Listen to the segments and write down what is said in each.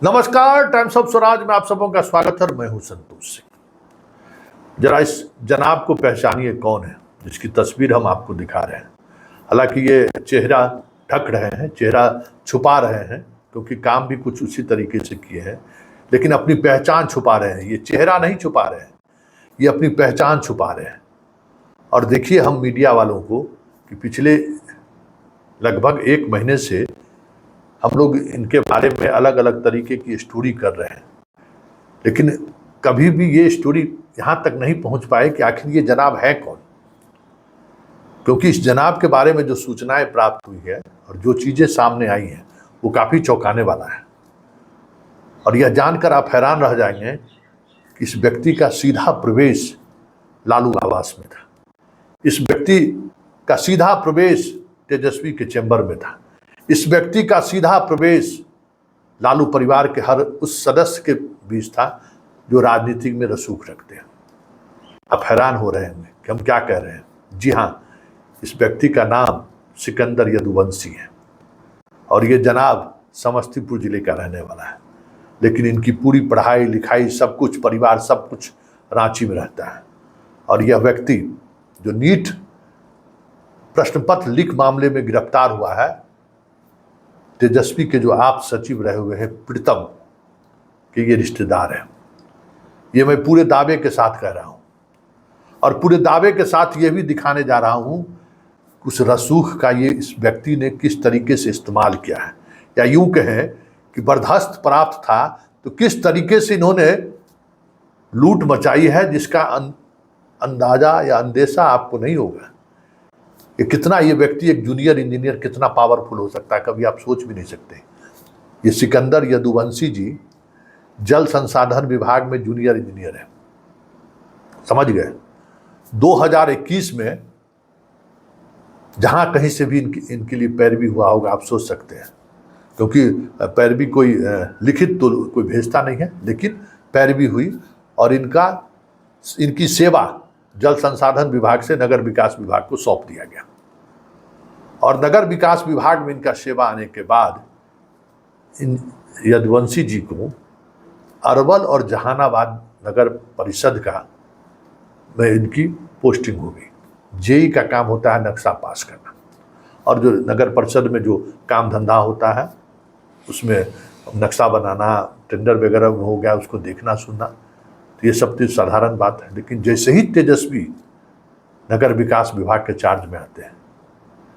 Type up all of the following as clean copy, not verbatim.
नमस्कार, times of Swaraj में आप सबों का स्वागत है। मैं हूं संतोष सिंह। जरा इस जनाब को पहचानिए, कौन है जिसकी तस्वीर हम आपको दिखा रहे हैं। हालांकि ये चेहरा ढक रहे हैं, चेहरा छुपा रहे हैं, क्योंकि काम भी कुछ उसी तरीके से किए हैं, लेकिन अपनी पहचान छुपा रहे हैं। ये चेहरा नहीं छुपा रहे हैं, ये अपनी पहचान छुपा रहे हैं। और देखिए हम मीडिया वालों को कि पिछले लगभग 1 महीने से हम लोग इनके बारे में अलग अलग तरीके की स्टोरी कर रहे हैं, लेकिन कभी भी ये स्टोरी यहाँ तक नहीं पहुँच पाए कि आखिर ये जनाब है कौन। क्योंकि इस जनाब के बारे में जो सूचनाएं प्राप्त हुई है और जो चीज़ें सामने आई हैं वो काफ़ी चौंकाने वाला है। और यह जानकर आप हैरान रह जाएंगे कि इस व्यक्ति का सीधा प्रवेश लालू आवास में था। इस व्यक्ति का सीधा प्रवेश तेजस्वी के चैम्बर में था। इस व्यक्ति का सीधा प्रवेश लालू परिवार के हर उस सदस्य के बीच था जो राजनीति में रसूख रखते हैं। आप हैरान हो रहे हैं कि हम क्या कह रहे हैं। जी हाँ, इस व्यक्ति का नाम सिकंदर यदुवंशी है और ये जनाब समस्तीपुर जिले का रहने वाला है, लेकिन इनकी पूरी पढ़ाई लिखाई सब कुछ, परिवार सब कुछ रांची में रहता है। और यह व्यक्ति जो नीट प्रश्न पत्र लीक मामले में गिरफ्तार हुआ है, तेजस्वी के जो आप सचिव रहे हुए हैं प्रीतम के ये रिश्तेदार हैं। ये मैं पूरे दावे के साथ कह रहा हूँ और पूरे दावे के साथ ये भी दिखाने जा रहा हूँ उस रसूख का ये इस व्यक्ति ने किस तरीके से इस्तेमाल किया है, या यूं कहें कि बर्दाश्त प्राप्त था तो किस तरीके से इन्होंने लूट मचाई है, जिसका अंदाजा या अंदेशा आपको नहीं होगा। ये व्यक्ति एक जूनियर इंजीनियर कितना पावरफुल हो सकता है, कभी आप सोच भी नहीं सकते। ये सिकंदर यदुवंशी जी जल संसाधन विभाग में जूनियर इंजीनियर है, समझ गए। 2021 में जहां कहीं से भी इनके लिए पैरवी हुआ होगा, आप सोच सकते हैं, क्योंकि पैरवी कोई लिखित तो कोई भेजता नहीं है, लेकिन पैरवी हुई और इनकी सेवा जल संसाधन विभाग से नगर विकास विभाग को सौंप दिया गया। और नगर विकास विभाग में इनका सेवा आने के बाद इन यदुवंशी जी को अरवल और जहानाबाद नगर परिषद का में इनकी पोस्टिंग हो गई। जेई का काम होता है नक्शा पास करना, और जो नगर परिषद में जो काम धंधा होता है उसमें नक्शा बनाना, टेंडर वगैरह हो गया, उसको देखना सुनना, तो ये सब तो साधारण बात है। लेकिन जैसे ही तेजस्वी नगर विकास विभाग के चार्ज में आते हैं,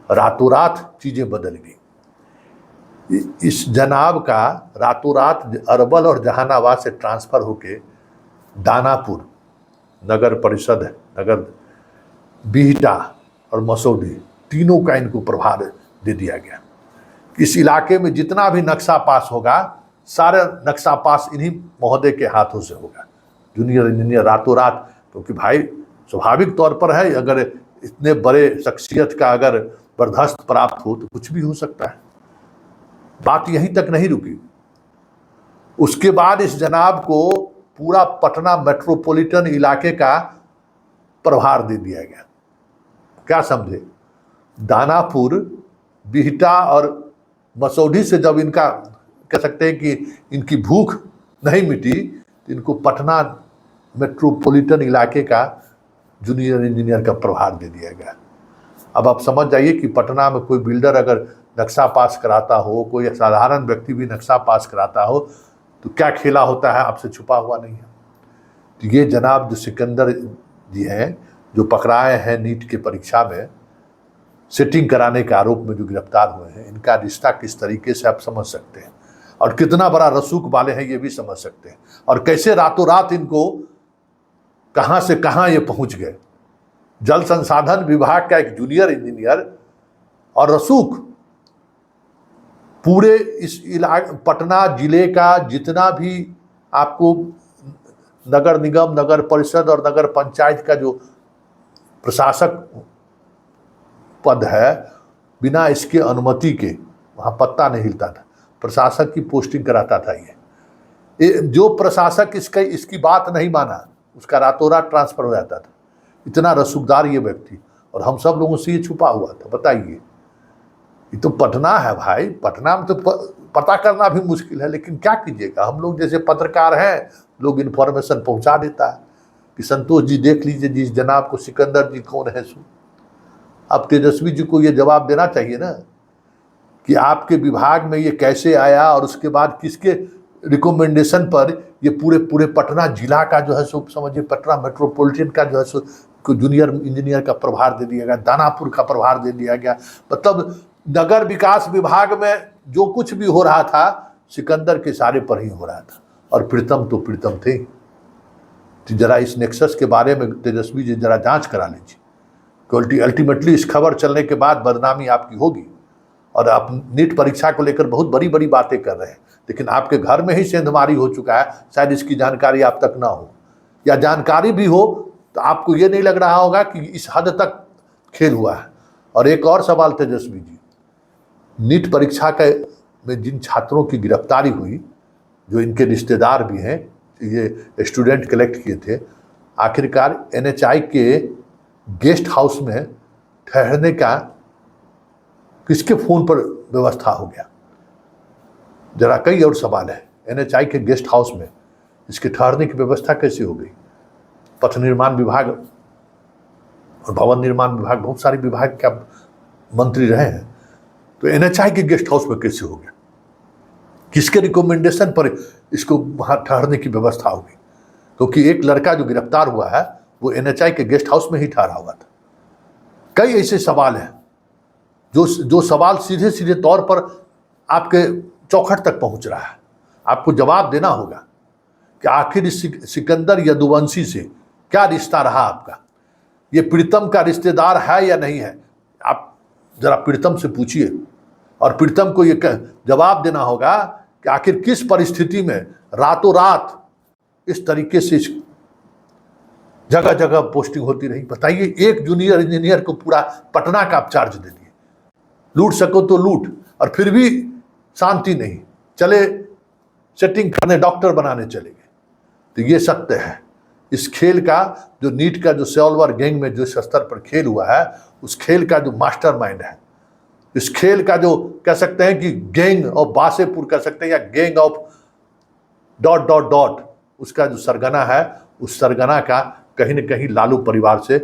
रातों रात चीज़ें बदल गई। इस जनाब का रातों रात अरवल और जहानाबाद से ट्रांसफ़र होके दानापुर नगर परिषद, नगर बिहटा और मसौढी, तीनों का इनको प्रभार दे दिया गया। इस इलाके में जितना भी नक्शा पास होगा, सारे नक्शा पास इन्हीं महोदय के हाथों से होगा। जूनियर इंजीनियर रातों रात, क्योंकि भाई स्वाभाविक तौर पर है, अगर इतने बड़े शख्सियत का अगर बर्दाश्त प्राप्त हो तो कुछ भी हो सकता है। बात यहीं तक नहीं रुकी। उसके बाद इस जनाब को पूरा पटना मेट्रोपॉलिटन इलाके का प्रभार दे दिया गया। क्या समझे, दानापुर, बिहटा और मसौढी से जब इनका कह सकते हैं कि इनकी भूख नहीं मिटी, तो इनको पटना मेट्रोपॉलिटन इलाके का जूनियर इंजीनियर का प्रभार दे दिया गया। अब आप समझ जाइए कि पटना में कोई बिल्डर अगर नक्शा पास कराता हो, कोई साधारण व्यक्ति भी नक्शा पास कराता हो, तो क्या खेला होता है आपसे छुपा हुआ नहीं है। तो ये जनाब जो सिकंदर जी हैं, जो पकड़ाए हैं नीट के परीक्षा में सेटिंग कराने के आरोप में जो गिरफ्तार हुए हैं, इनका रिश्ता किस तरीके से आप समझ सकते हैं, और कितना बड़ा रसूख वाले हैं ये भी समझ सकते हैं, और कैसे रातों रात इनको कहाँ से कहाँ ये पहुँच गए। जल संसाधन विभाग का एक जूनियर इंजीनियर और रसूख पूरे इस इलाके पटना जिले का जितना भी आपको नगर निगम, नगर परिषद और नगर पंचायत का जो प्रशासक पद है, बिना इसके अनुमति के वहाँ पत्ता नहीं हिलता था। प्रशासक की पोस्टिंग कराता था ये जो प्रशासक इसकी बात नहीं माना, उसका रातों रात ट्रांसफ़र हो जाता था। इतना रसूखदार ये व्यक्ति, और हम सब लोगों से ये छुपा हुआ था। बताइए, ये तो पटना है भाई, पटना में तो पता करना भी मुश्किल है, लेकिन क्या कीजिएगा, हम लोग जैसे पत्रकार हैं, लोग इन्फॉर्मेशन पहुंचा देता है कि संतोष जी देख लीजिए जिस जनाब को सिकंदर जी कौन है सो। अब तेजस्वी जी को ये जवाब देना चाहिए ना कि आपके विभाग में ये कैसे आया और उसके बाद किसके रिकमेंडेशन पर ये पूरे पटना जिला का जो है सो समझिए पटना मेट्रोपॉलिटन का जो है सो जूनियर इंजीनियर का प्रभार दे दिया गया, दानापुर का प्रभार दे दिया गया। मतलब नगर विकास विभाग में जो कुछ भी हो रहा था सिकंदर के इशारे पर ही हो रहा था। और प्रीतम तो प्रीतम थे। तो जरा इस नेक्सस के बारे में तेजस्वी जी जरा जांच करा लीजिए, क्योंकि अल्टीमेटली इस खबर चलने के बाद बदनामी आपकी होगी। और आप नीट परीक्षा को लेकर बहुत बड़ी बड़ी बातें कर रहे हैं, लेकिन आपके घर में ही सेंधमारी हो चुका है, शायद इसकी जानकारी आप तक ना हो, या जानकारी भी हो तो आपको ये नहीं लग रहा होगा कि इस हद तक खेल हुआ है। और एक और सवाल तेजस्वी जी, नीट परीक्षा के में जिन छात्रों की गिरफ्तारी हुई, जो इनके रिश्तेदार भी हैं, ये स्टूडेंट कलेक्ट किए थे, आखिरकार NHI के गेस्ट हाउस में ठहरने का किसके फोन पर व्यवस्था हो गया? जरा कई और सवाल है। NHI के गेस्ट हाउस में इसके ठहरने की व्यवस्था कैसे हो गई? पथ निर्माण विभाग और भवन निर्माण विभाग, बहुत सारे विभाग का मंत्री रहे हैं, तो NHI के गेस्ट हाउस में कैसे हो गया? किसके रिकमेंडेशन पर इसको वहां ठहरने की व्यवस्था होगी? क्योंकि एक लड़का जो गिरफ्तार हुआ है वो NHI के गेस्ट हाउस में ही ठहरा हुआ था। कई ऐसे सवाल हैं जो सवाल सीधे सीधे तौर पर आपके चौखट तक पहुंच रहा है। आपको जवाब देना होगा कि आखिर इस सिकंदर यदुवंशी से क्या रिश्ता रहा आपका? ये प्रीतम का रिश्तेदार है या नहीं है? आप जरा प्रीतम से पूछिए, और प्रीतम को ये जवाब देना होगा कि आखिर किस परिस्थिति में रातों रात इस तरीके से जगह जगह पोस्टिंग होती रही। बताइए, एक जूनियर इंजीनियर को पूरा पटना का आप चार्ज दे दिए, लूट सको तो लूट, और फिर भी शांति नहीं, चले सेटिंग करने, डॉक्टर बनाने चले गए। तो ये सत्य है इस खेल का, जो नीट का जो सॉल्वर गैंग में जो स्तर पर खेल हुआ है, उस खेल का जो मास्टरमाइंड है, इस खेल का जो कह सकते हैं कि गैंग ऑफ बासेपुर कह सकते हैं, या गैंग ऑफ ... उसका जो सरगना है, उस सरगना का कहीं न कहीं लालू परिवार से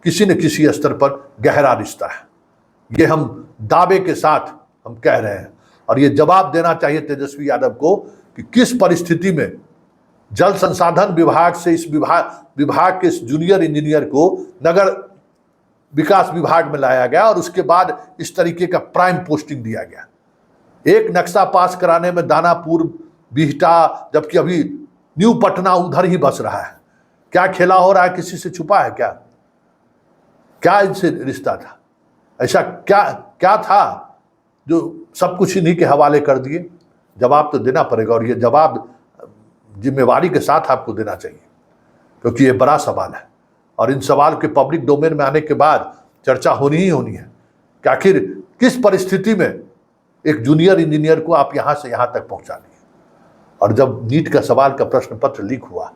किसी न किसी स्तर पर गहरा रिश्ता है। ये हम दावे के साथ हम कह रहे हैं। और ये जवाब देना चाहिए तेजस्वी यादव को कि किस परिस्थिति में जल संसाधन विभाग से इस विभाग के इस जूनियर इंजीनियर को नगर विकास विभाग में लाया गया, और उसके बाद इस तरीके का प्राइम पोस्टिंग दिया गया। एक नक्शा पास कराने में दानापुर, बिहटा, जबकि अभी न्यू पटना उधर ही बस रहा है। क्या खेला हो रहा है? किसी से छुपा है क्या? क्या इनसे रिश्ता था? ऐसा क्या था जो सब कुछ इन्हीं के हवाले कर दिए? जवाब तो देना पड़ेगा, और ये जवाब जिम्मेवारी के साथ आपको देना चाहिए, क्योंकि ये बड़ा सवाल है। और इन सवाल के पब्लिक डोमेन में आने के बाद चर्चा होनी ही होनी है कि आखिर किस परिस्थिति में एक जूनियर इंजीनियर को आप यहाँ से यहाँ तक पहुँचा दिए। और जब नीट का सवाल का प्रश्न पत्र लीक हुआ,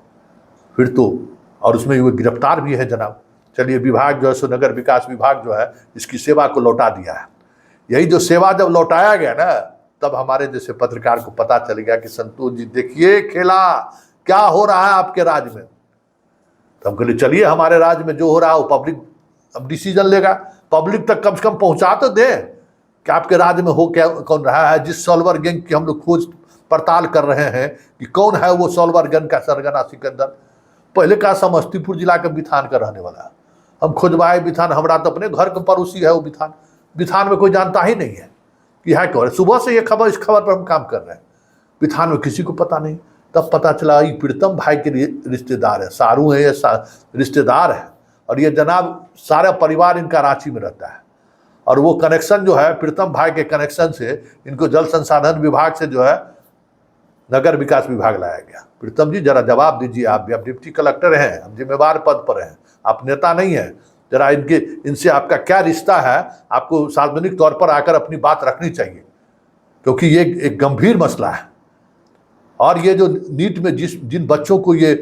फिर तो, और उसमें वो गिरफ्तार भी है जनाब। चलिए, विभाग जो है सो नगर विकास विभाग जो है इसकी सेवा को लौटा दिया है। यही जो सेवा जब लौटाया गया ना, तब हमारे जैसे पत्रकार को पता चल गया कि संतोष जी देखिए खेला क्या हो रहा है आपके राज्य में। तो हम कहले चलिए, हमारे राज्य में जो हो रहा है वो पब्लिक अब डिसीजन लेगा, पब्लिक तक कम से कम पहुंचा तो दे कि आपके राज्य में हो क्या कौन रहा है। जिस सॉल्वर गैंग की हम लोग खोज पड़ताल कर रहे हैं कि कौन है वो सॉल्वर गैंग का सरगना सिकंदर, पहले का समस्तीपुर जिला के बिथान का रहने वाला है। हम खोजवाए बिथान, हमारा तो अपने घर के पड़ोसी है वो बिथान में कोई जानता ही नहीं है कि है कौन। सुबह से ये खबर, इस खबर पर हम काम कर रहे हैं, बिथान में किसी को पता नहीं। तब पता चला ये प्रीतम भाई के रिश्तेदार है, सारू है, ये रिश्तेदार है, और ये जनाब सारा परिवार इनका रांची में रहता है। और वो कनेक्शन जो है प्रीतम भाई के कनेक्शन से इनको जल संसाधन विभाग से जो है नगर विकास विभाग लाया गया। प्रीतम जी जरा जवाब दीजिए, आप भी, आप डिप्टी कलेक्टर हैं, आप जिम्मेवार पद पर हैं, आप नेता नहीं हैं। जरा इनसे आपका क्या रिश्ता है, आपको सार्वजनिक तौर पर आकर अपनी बात रखनी चाहिए, क्योंकि ये एक गंभीर मसला है। और ये जो नीट में जिन बच्चों को ये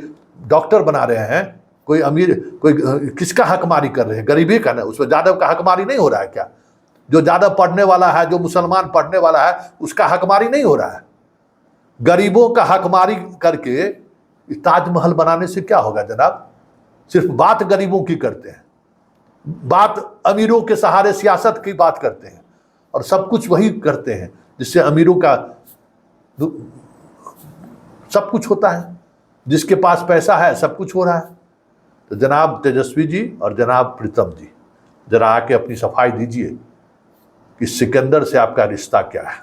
डॉक्टर बना रहे हैं, कोई अमीर, कोई किसका हकमारी कर रहे हैं? गरीबी का ना, उसमें यादव का हकमारी नहीं हो रहा है क्या? जो ज़्यादा पढ़ने वाला है, जो मुसलमान पढ़ने वाला है, उसका हकमारी नहीं हो रहा है। गरीबों का हकमारी करके ताजमहल बनाने से क्या होगा जनाब? सिर्फ बात गरीबों की करते हैं, बात अमीरों के सहारे सियासत की बात करते हैं, और सब कुछ वही करते हैं जिससे अमीरों का सब कुछ होता है। जिसके पास पैसा है सब कुछ हो रहा है। तो जनाब तेजस्वी जी और जनाब प्रीतम जी, जरा आके अपनी सफाई दीजिए कि सिकंदर से आपका रिश्ता क्या है।